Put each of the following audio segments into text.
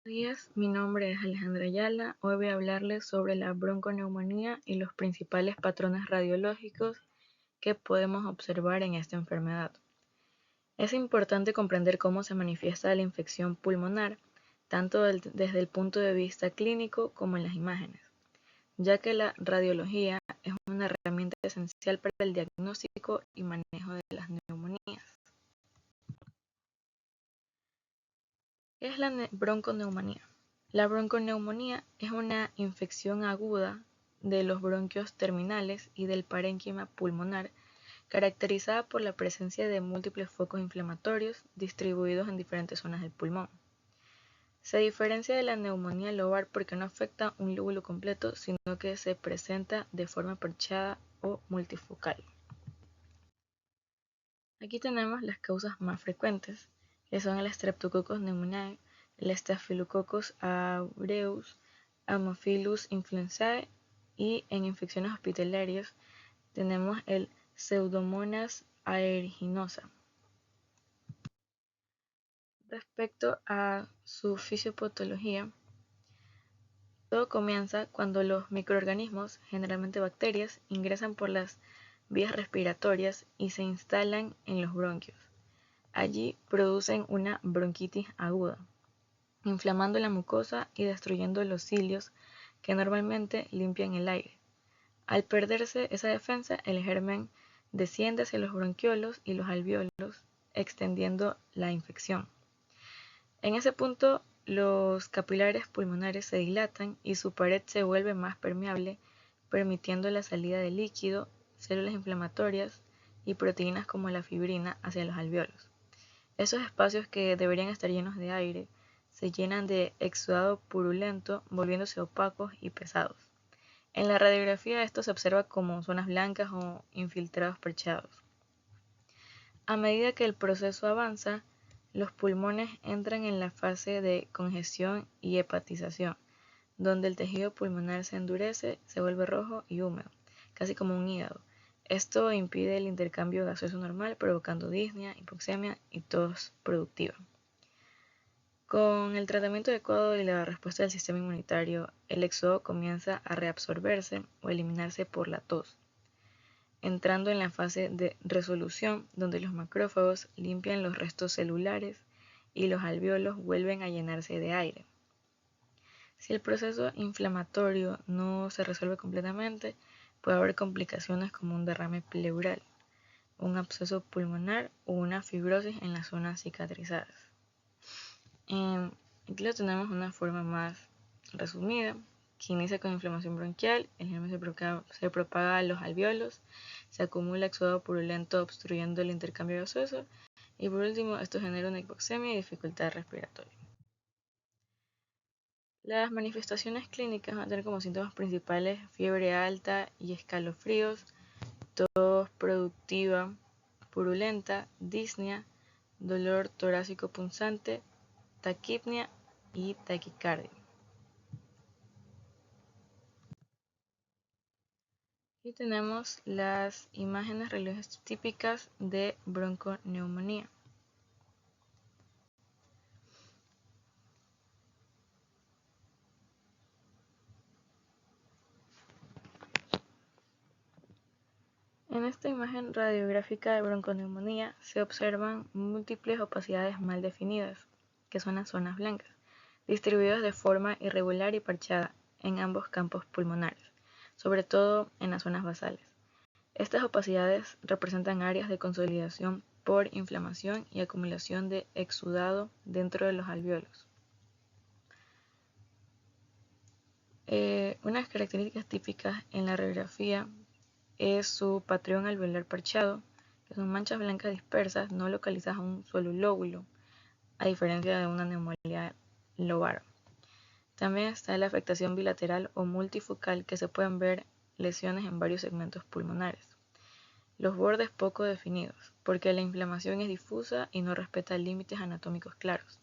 Días, mi nombre es Alejandra Ayala. Hoy voy a hablarles sobre la bronconeumonía y los principales patrones radiológicos que podemos observar en esta enfermedad. Es importante comprender cómo se manifiesta la infección pulmonar, tanto desde el punto de vista clínico como en las imágenes, ya que la radiología es una herramienta esencial para el diagnóstico y manejo de las neumonías. ¿Qué es la bronconeumonía? La bronconeumonía es una infección aguda de los bronquios terminales y del parénquima pulmonar, caracterizada por la presencia de múltiples focos inflamatorios distribuidos en diferentes zonas del pulmón. Se diferencia de la neumonía lobar porque no afecta un lóbulo completo, sino que se presenta de forma parchada o multifocal. Aquí tenemos las causas más frecuentes, que son el Streptococcus pneumoniae, el Staphylococcus aureus, Haemophilus influenzae y en infecciones hospitalarias tenemos el Pseudomonas aeruginosa. Respecto a su fisiopatología, todo comienza cuando los microorganismos, generalmente bacterias, ingresan por las vías respiratorias y se instalan en los bronquios. Allí producen una bronquitis aguda, inflamando la mucosa y destruyendo los cilios que normalmente limpian el aire. Al perderse esa defensa, el germen desciende hacia los bronquiolos y los alvéolos, extendiendo la infección. En ese punto, los capilares pulmonares se dilatan y su pared se vuelve más permeable, permitiendo la salida de líquido, células inflamatorias y proteínas como la fibrina hacia los alvéolos. Esos espacios que deberían estar llenos de aire se llenan de exudado purulento, volviéndose opacos y pesados. En la radiografía esto se observa como zonas blancas o infiltrados parchados. A medida que el proceso avanza, los pulmones entran en la fase de congestión y hepatización, donde el tejido pulmonar se endurece, se vuelve rojo y húmedo, casi como un hígado. Esto impide el intercambio gaseoso normal, provocando disnea, hipoxemia y tos productiva. Con el tratamiento adecuado y la respuesta del sistema inmunitario, el éxodo comienza a reabsorberse o eliminarse por la tos, entrando en la fase de resolución, donde los macrófagos limpian los restos celulares y los alvéolos vuelven a llenarse de aire. Si el proceso inflamatorio no se resuelve completamente, puede haber complicaciones como un derrame pleural, un absceso pulmonar o una fibrosis en las zonas cicatrizadas. Aquí lo tenemos de una forma más resumida, que inicia con inflamación bronquial, el germen se propaga a los alvéolos, se acumula exudado purulento obstruyendo el intercambio gaseoso y por último esto genera una hipoxemia y dificultad respiratoria. Las manifestaciones clínicas van a tener como síntomas principales fiebre alta y escalofríos, tos productiva, purulenta, disnea, dolor torácico punzante, taquipnea y taquicardia. Aquí tenemos las imágenes radiológicas típicas de bronconeumonía. En esta imagen radiográfica de bronconeumonía se observan múltiples opacidades mal definidas, que son las zonas blancas, distribuidas de forma irregular y parchada en ambos campos pulmonares, sobre todo en las zonas basales. Estas opacidades representan áreas de consolidación por inflamación y acumulación de exudado dentro de los alvéolos. Unas características típicas en la radiografía es su patrón alveolar parchado, que son manchas blancas dispersas no localizadas en un solo lóbulo, a diferencia de una neumonía lobar. También está la afectación bilateral o multifocal, que se pueden ver lesiones en varios segmentos pulmonares. Los bordes poco definidos, porque la inflamación es difusa y no respeta límites anatómicos claros.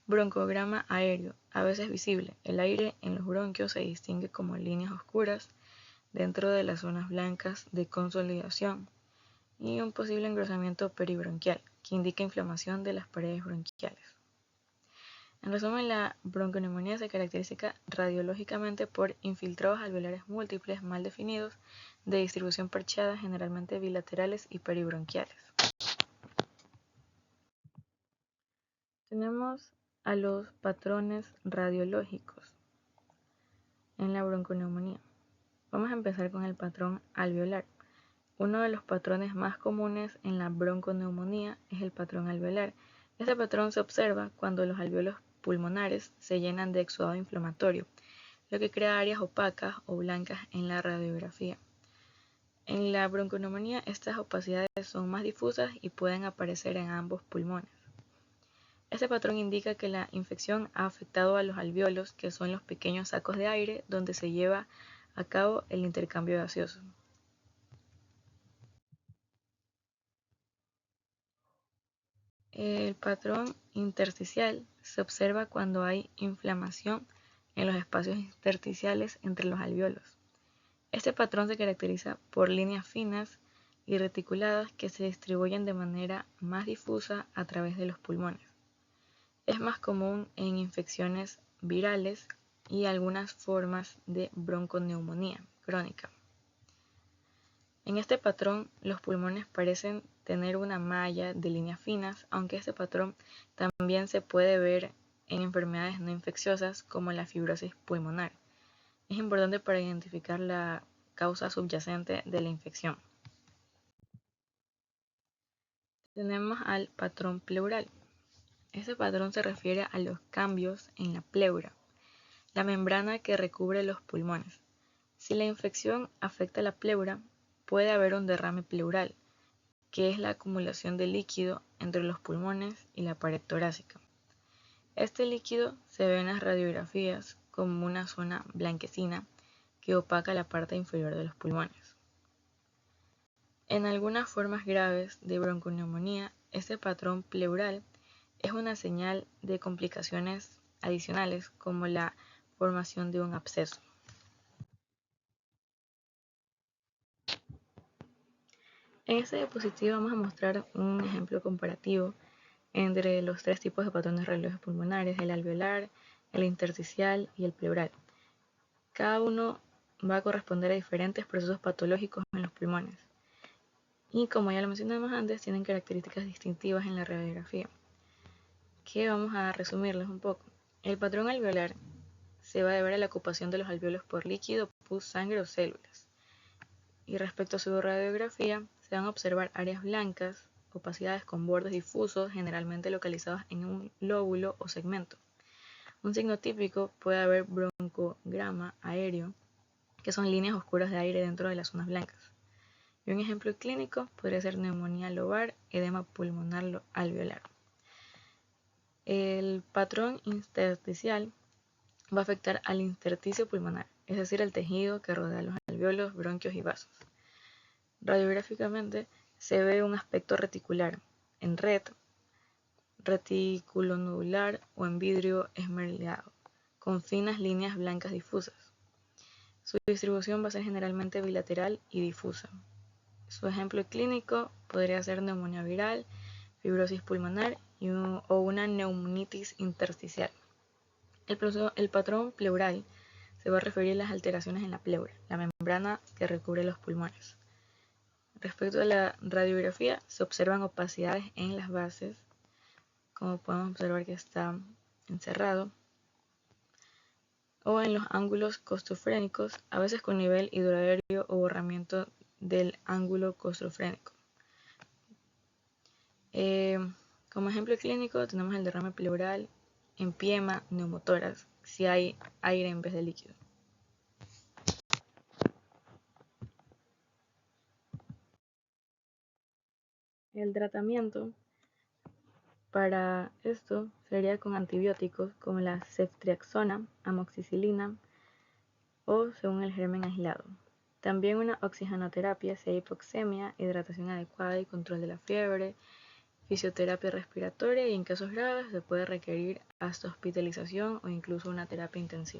Broncograma aéreo, a veces visible. El aire en los bronquios se distingue como líneas oscuras dentro de las zonas blancas de consolidación y un posible engrosamiento peribronquial, que indica inflamación de las paredes bronquiales. En resumen, la bronconeumonía se caracteriza radiológicamente por infiltrados alveolares múltiples mal definidos, de distribución parchada, generalmente bilaterales y peribronquiales. Tenemos a los patrones radiológicos en la bronconeumonía. Vamos a empezar con el patrón alveolar. Uno de los patrones más comunes en la bronconeumonía es el patrón alveolar. Este patrón se observa cuando los alveolos pulmonares se llenan de exudado inflamatorio, lo que crea áreas opacas o blancas en la radiografía. En la bronconeumonía, estas opacidades son más difusas y pueden aparecer en ambos pulmones. Este patrón indica que la infección ha afectado a los alveolos, que son los pequeños sacos de aire donde se lleva a cabo el intercambio gaseoso. El patrón intersticial se observa cuando hay inflamación en los espacios intersticiales entre los alveolos. Este patrón se caracteriza por líneas finas y reticuladas que se distribuyen de manera más difusa a través de los pulmones. Es más común en infecciones virales y algunas formas de bronconeumonía crónica. En este patrón, los pulmones parecen tener una malla de líneas finas, aunque este patrón también se puede ver en enfermedades no infecciosas como la fibrosis pulmonar. Es importante para identificar la causa subyacente de la infección. Tenemos al patrón pleural. Este patrón se refiere a los cambios en la pleura, la membrana que recubre los pulmones. Si la infección afecta la pleura, puede haber un derrame pleural, que es la acumulación de líquido entre los pulmones y la pared torácica. Este líquido se ve en las radiografías como una zona blanquecina que opaca la parte inferior de los pulmones. En algunas formas graves de bronconeumonía, este patrón pleural es una señal de complicaciones adicionales como la formación de un absceso. En esta diapositiva vamos a mostrar un ejemplo comparativo entre los tres tipos de patrones radiológicos pulmonares, el alveolar, el intersticial y el pleural. Cada uno va a corresponder a diferentes procesos patológicos en los pulmones. Y como ya lo mencionamos antes, tienen características distintivas en la radiografía, que vamos a resumirles un poco. El patrón alveolar se va a deber a la ocupación de los alveolos por líquido, pus, sangre o células. Y respecto a su radiografía, se van a observar áreas blancas, opacidades con bordes difusos, generalmente localizados en un lóbulo o segmento. Un signo típico puede haber broncograma aéreo, que son líneas oscuras de aire dentro de las zonas blancas. Y un ejemplo clínico podría ser neumonía lobar, edema pulmonar alveolar. El patrón intersticial va a afectar al intersticio pulmonar, es decir, el tejido que rodea los alveolos, bronquios y vasos. Radiográficamente se ve un aspecto reticular, en red, reticulonodular o en vidrio esmeraldeado, con finas líneas blancas difusas. Su distribución va a ser generalmente bilateral y difusa. Su ejemplo clínico podría ser neumonía viral, fibrosis pulmonar o una neumonitis intersticial. El patrón pleural se va a referir a las alteraciones en la pleura, la membrana que recubre los pulmones. Respecto a la radiografía, se observan opacidades en las bases, como podemos observar que está encerrado, o en los ángulos costrofrénicos, a veces con nivel hidroaéreo o borramiento del ángulo costrofrénico. Como ejemplo clínico tenemos el derrame pleural, empiema, neumotórax, si hay aire en vez de líquido. El tratamiento para esto sería con antibióticos como la ceftriaxona, amoxicilina o según el germen aislado. También una oxigenoterapia si hay hipoxemia, hidratación adecuada y control de la fiebre, fisioterapia respiratoria y en casos graves se puede requerir hasta hospitalización o incluso una terapia intensiva.